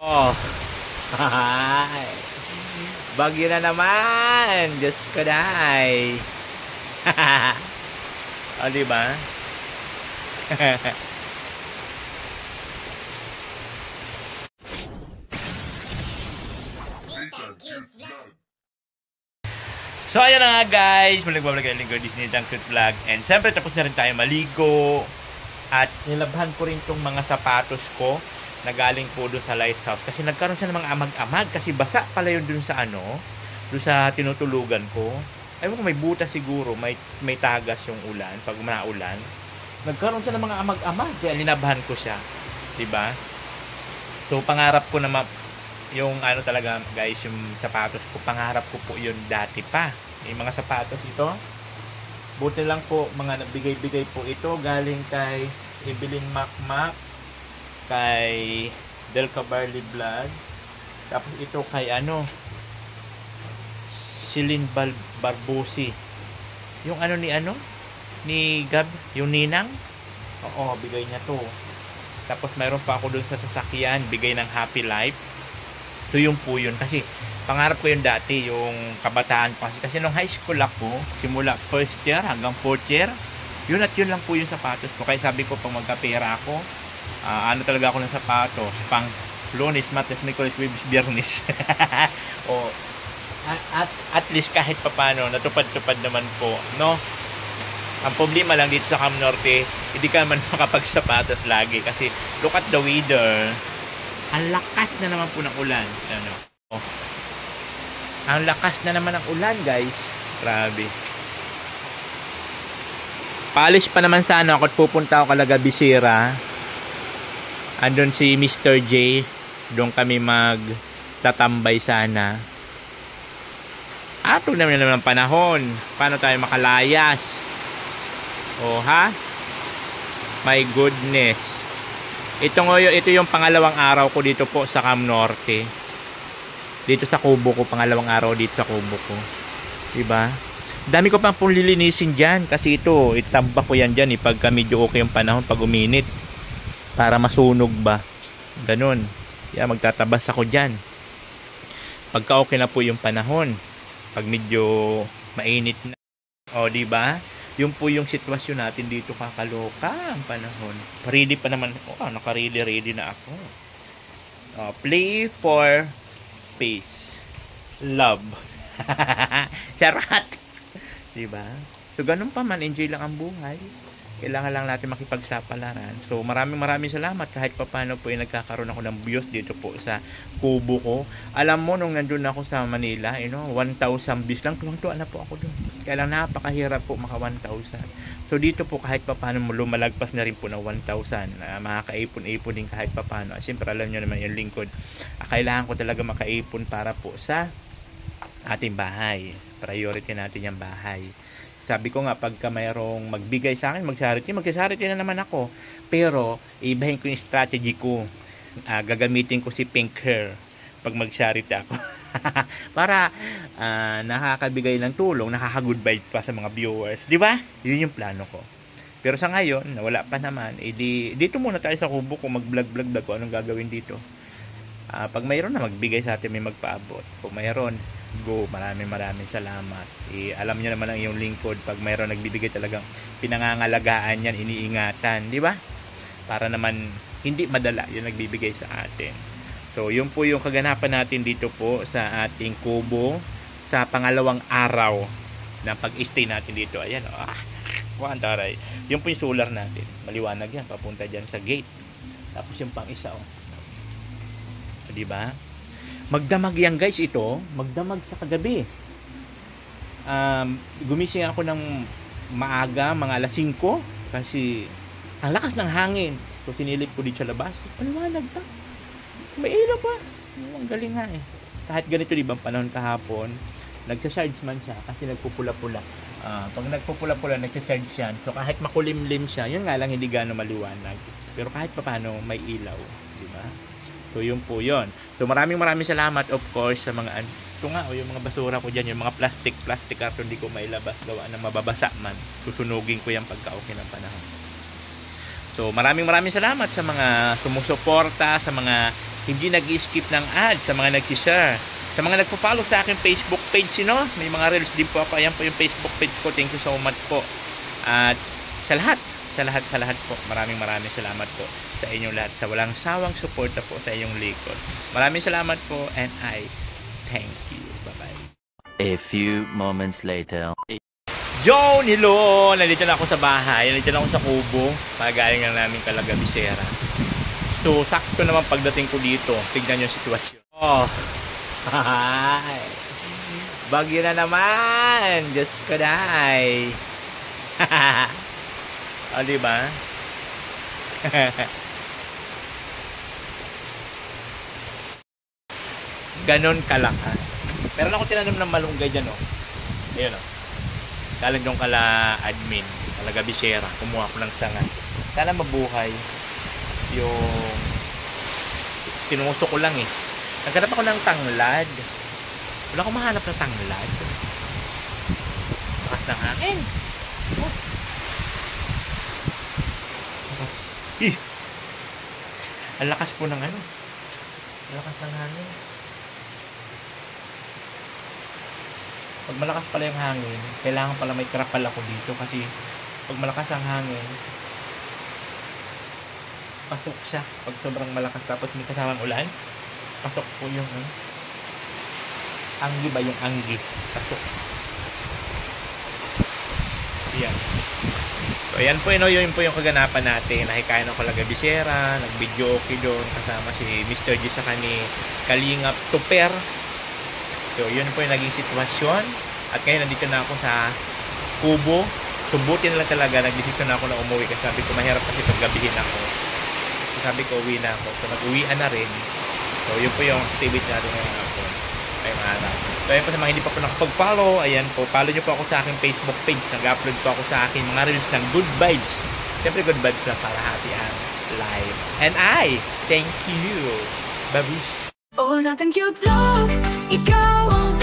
Oh, hi. Bagyo na naman. Diyos ko day. O, diba? So, ayun na nga guys. Magbabalik ang linggo Disney Dunk Vlog. And siyempre, tapos na rin tayo maligo. At nilabhan ko rin tong mga sapatos ko na galing po doon sa lighthouse. Kasi nagkaroon siya ng mga amag-amag. Kasi basa pala yun doon sa doon sa tinutulugan ko. Ayun ko, may butas siguro. May tagas yung ulan. Pag manaulan. Nagkaroon siya ng mga amag-amag. Kaya linabhan ko siya. Diba? So, pangarap ko na yung talaga guys, yung sapatos ko, pangarap ko po yun dati pa. Yung mga sapatos ito, buti lang po, mga nabigay-bigay po ito galing kay Evelyn Macmac, kay Delca Barley Blood, tapos ito kay Celine Barbosi, yung ni Gab, yung ninang, oo, bigay niya to. Tapos mayroon pa ako dun sa sasakyan, bigay ng Happy Life. So yun po yun, kasi pangarap ko yun dati, yung kabataan ko, kasi nung high school ako, simula first year hanggang fourth year, yun lang po yung sapatos ko. Kaya sabi ko, pag magkapera ako, talaga ako ng sapatos, pang Lunes, Martes, Miyerkules, Huwebes, Biyernes. O at least kahit papano natupad-tupad naman po, no? Ang problema lang dito sa Cam Norte, hindi ka man makapagsapatos lagi kasi look at the weather. Ang lakas na naman po ng ulan. Ang lakas na naman ng ulan, guys. Grabe. Paalis pa naman sana ako at pupunta ako kalaga Bisira. Andun si Mr. J. Doon kami magtatambay sana. Ato naman ang panahon. Paano tayo makalayas? Oh, ha? My goodness. Ito yung pangalawang araw ko dito po sa Cam Norte. Dito sa kubo ko, pangalawang araw dito sa kubo ko. Diba? Dami ko pang pong lilinisin dyan. Kasi itambak ko yan dyan pagka medyo okay yung panahon, pag uminit. Para masunog ba. Ganun. Magtatabas ako dyan. Pagka okay na po yung panahon. Pag medyo mainit na. O, diba? Yung po yung sitwasyon natin dito, kakaloka ang panahon. Ready pa naman ako. Naka-ready na ako. Play for space. Love. Charot. Diba? So, ganun pa man. Enjoy lang ang buhay. Kailangan lang natin makipagsapalaran. So, maraming salamat. Kahit pa paano po nagkakaroon ako ng views dito po sa kubo ko. Alam mo, nung nandun ako sa Manila, 1,000 views lang. Tuwang-tuwa na po ako doon. Kaya lang napakahirap po maka 1,000. So, dito po kahit pa paano lumalagpas na rin po ng 1,000. Makakaipon-ipon din kahit pa paano. Siyempre, alam nyo naman yung lingkod. Kailangan ko talaga makaipon para po sa ating bahay. Priority natin yung bahay. Sabi ko nga, pagka mayroong magbigay sa akin, mag-charity na naman ako. Pero, ibahin ko yung strategy ko. Gagamitin ko si Pink Hair pag mag-charity ako. Para nakakabigay ng tulong, nakaka-good vibe pa sa mga viewers. Di ba? Yun yung plano ko. Pero sa ngayon, wala pa naman. Dito muna tayo sa kubo ko, mag-vlog ko anong gagawin dito. Pag mayroon na magbigay sa atin, may magpaabot. Kung mayroon, go, maraming salamat. Alam niyo naman ang iyong lingkod, pag mayroon nagbibigay talagang pinangangalagaan yan, iniingatan, di ba? Para naman hindi madala yung nagbibigay sa atin. So, yun po yung kaganapan natin dito po sa ating kubo sa pangalawang araw na pag-stay natin dito. Ayan, taray. Yun po yung solar natin. Maliwanag yan, papunta dyan sa gate. Tapos yung pang isa, di ba? Magdamag yan guys, magdamag sa kagabi. Gumising ako ng maaga, mga alas 5, kasi ang lakas ng hangin. So sinilip ko dito sa labas, paliwanag pa, may ilaw pa. Ang galing nga kahit ganito, di ba, panahon kahapon, nagsa-charge man siya kasi nagpupula-pula. Pag nagpupula-pula, nagsa-charge yan. So kahit makulimlim siya, yun nga lang hindi gano'ng maliwanag, pero kahit pa paano may ilaw, di ba? So yun po yun. So maraming salamat of course sa mga yung mga basura ko dyan, yung mga plastic carton, hindi ko mailabas, gawa na mababasa man. Susunugin ko yan pagka okay ng panahon. So maraming salamat sa mga sumusuporta, sa mga hindi nag-skip ng ads sa mga nag-share. Sa mga nagpo-follow sa aking Facebook page, may mga reels din po ako. Ayan po yung Facebook page ko. Thank you so much po. At sa lahat po, maraming salamat po sa inyong lahat, sa walang sawang suporta po sa inyong likod. Maraming salamat po, and I thank you. Bye-bye. A few moments later. John, hello! Nandito na ako sa bahay. Nandito na ako sa Kubo. Pagaling lang namin Calaga Bisera. So, sakto naman pagdating ko dito. Tignan yung sitwasyon. Oh! Hi! Bagyo na naman! Diyos ko dahi! O, diba? Ganon kalakas. Meron ako tinanim ng malunggay dyan, oh. Ayun, oh. Galing doon kala admin, Calaga Bisera. Kumuha ko ng sanga. Sana mabuhay yung tinunguso ko lang, eh. Naghanap ako ng tanglad. Wala akong mahanap na tanglad. Lakas ng hangin. Oh. Ang lakas po ng ano. Ang lakas ng hangin. Pag malakas pala yung hangin, kailangan pala may trapal ako dito kasi pag malakas ang hangin, pasok siya. Pag sobrang malakas tapos may kasamang ulan, pasok po yung anggi ba? Yung anggi. Pasok. Ayan. So, ayan po yun po yung kaganapan natin. Nakikain ako Calaga Bisera, nag-video okay doon kasama si Mr. G sa ni Kalingap Tuper. So, yun po yung naging sitwasyon. At ngayon, nandito na ako sa Kubo. Subutin na lang talaga. Nagdesisyon na ako na umuwi kasi sabi ko, mahirap kasi paggabihin ako. So, sabi ko, uwi na ako. So, nag-uwian na rin. So, yun po yung activity natin ngayon ako. Ngayong araw. So, ayan po sa mga hindi pa po nakapag-follow. Ayan po, follow nyo po ako sa aking Facebook page. Nag-upload po ako sa aking mga reels ng Good Vibes. Siyempre, Good Vibes na para happy and live. And I, thank you. Babush. All natin cute vlog, ikaw ang